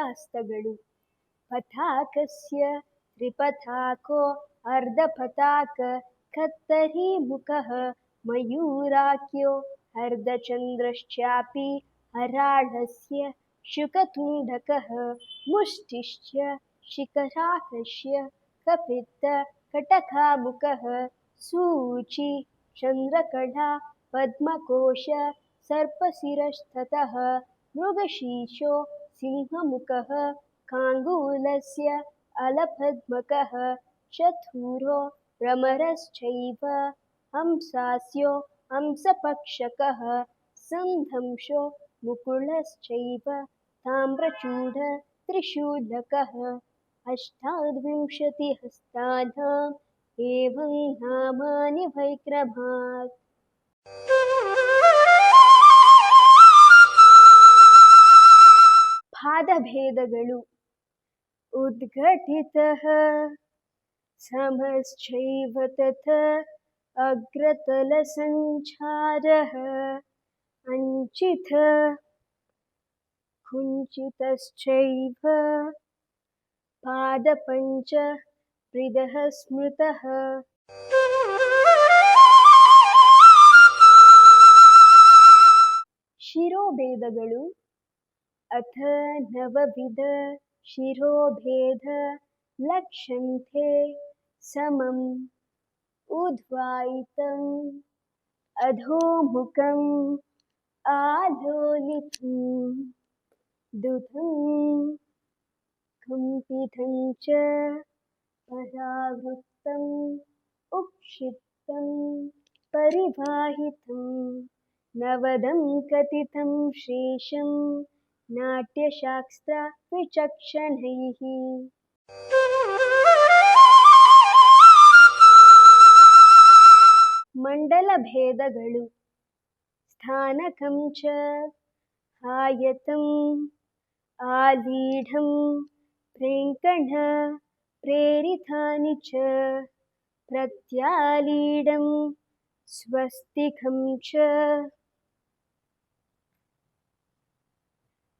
ಪದಾಸ್ತಗಳು. ಪತಾಕಸ್ಯ ತ್ರಿಪತಾಕೋ ಅರ್ಧಪತಾಕ ಕತ್ತರಿ ಮುಖಃ ಮಯೂರಾಖ್ಯೋ ಅರ್ಧಚಂದ್ರಶ್ಚಾಪಿ ಹರಾಳಸ್ಯ ಶುಕತುಂಡಕಃ ಮುಷ್ಟಿಶ್ಚ ಶಿಖರಾಕಶ್ಯ ಕಪಿತ್ತ ಕಟಕಾಮುಖಃ ಸೂಚಿ ಚಂದ್ರಕಲಾ ಪದ್ಮಕೋಶ ಸರ್ಪಶಿರಸ್ತತಃ ಮೃಗಶೀರ್ಷೋ ಸಿಂಹಮುಖಃ ಕಾಂಗೂಲಸ್ಯ ಅಲಪದ್ಮಕಃ ಚತುರೋ ಭ್ರಮರಶ್ಚೈವ ಹಂಸಾಸ್ಯೋ ಹಂಸಪಕ್ಷಕಃ ಸಂಧಂಶೋ ಮುಕುಳಶ್ಚೈವ ತಾಮ್ರಚೂಡ ತ್ರಿಶೂಲಕಃ ಅಷ್ಟಾವಿಂಶತಿಹಸ್ತಾನಾಂ ಏವಂ ನಾಮಾನಿ ವೈಕ್ರಮಾತ್. ಪಾದಭೇದಗಳು. ಉದ್ಘಟಿತಃ ಸಮಶ್ಚೈವ ತಥಾ ಅಗ್ರತಲಸಂಚಾರಃ ಅಂಚಿತಃ ಕುಂಚಿತಶ್ಚೈವ ಪಾದಪಂಚ ಪ್ರಿದಃ ಸ್ಮೃತಃ. ಶಿರೋಭೇದಗಳು. ಅಥ ನವವಿಧ ಶಿರೋಭೇದ ಲಕ್ಷ್ಯಂತೆ ಸಮಂ ಉದ್ವಾಯಿತಂ ಅಧೋಮುಖಂ ಆಲೋಲಿತಂ ದುಧಂ ಕಂಪಿತಂ ಚ ಪರಾವೃತ್ತಂ ಉಕ್ಷಿಪ್ತಂ ಪರಿವಾಹಿತಂ ನವದಂ ಕಥಿತಂ ಶೇಷಂ ನಾಟ್ಯಶಾಸ್ತ್ರ ವಿಚಕ್ಷಣೈಃ. ಮಂಡಲ ಭೇದಗಳು. ಸ್ಥಾನಕಂ ಚ ಆಯತಂ ಆಲೀಢಂ ಪ್ರೇಂಕಣ ಪ್ರೇರಿತಾನಿ ಚ ಪ್ರತ್ಯಾಲೀಢಂ ಸ್ವಸ್ತಿಕಂ ಚ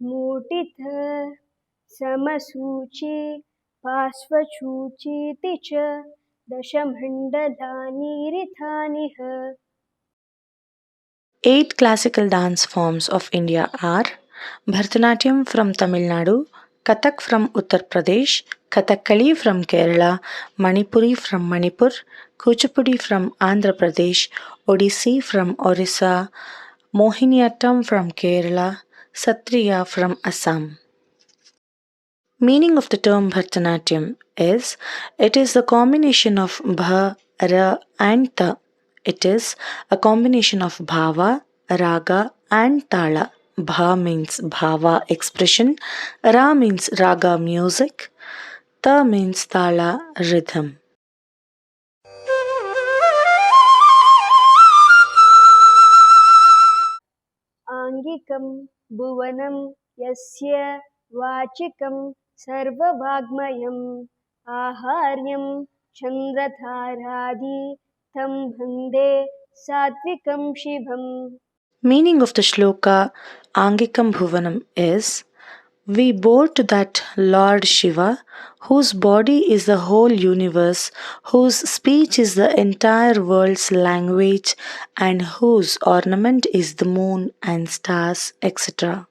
ಮೂಟಿತ ಸಮಸೂಚಿ ಪಾರ್ಶ್ವಸೂಚೀತಿ ಚ ದಶಮಂಡಲಾನಿ ರಿತಾನಿಹ. 8 classical dance forms of India are Bharatanatyam from Tamil Nadu, Kathak from Uttar Pradesh, Kathakali from Kerala, Manipuri from Manipur, Kuchipudi from Andhra Pradesh, Odissi from Orissa, Mohiniyattam from Kerala, Satriya from Assam. Meaning of the term Bharatanatyam is, it is the combination of Bha, Ra and Ta. It is a combination of Bhava, Raga and Tala. Bha means Bhava expression, Ra means Raga music, Ta means Tala rhythm. ಆಂಗಿಕಂ ಭುವನಂ ಯಸ್ಯ ವಾಚಿಕಂ ಸರ್ವವಾಗ್ಮಯಂ ಆಹಾರ್ಯಂ ಚಂದ್ರತಾರಾದಿ ತಂ ವಂದೇ ಸಾತ್ವಿಕಂ ಶಿವಂ. Meaning of the shloka Angikam Bhuvanam is, we bow to that Lord Shiva, whose body is the whole universe, whose speech is the entire world's language, and whose ornament is the moon and stars, etc.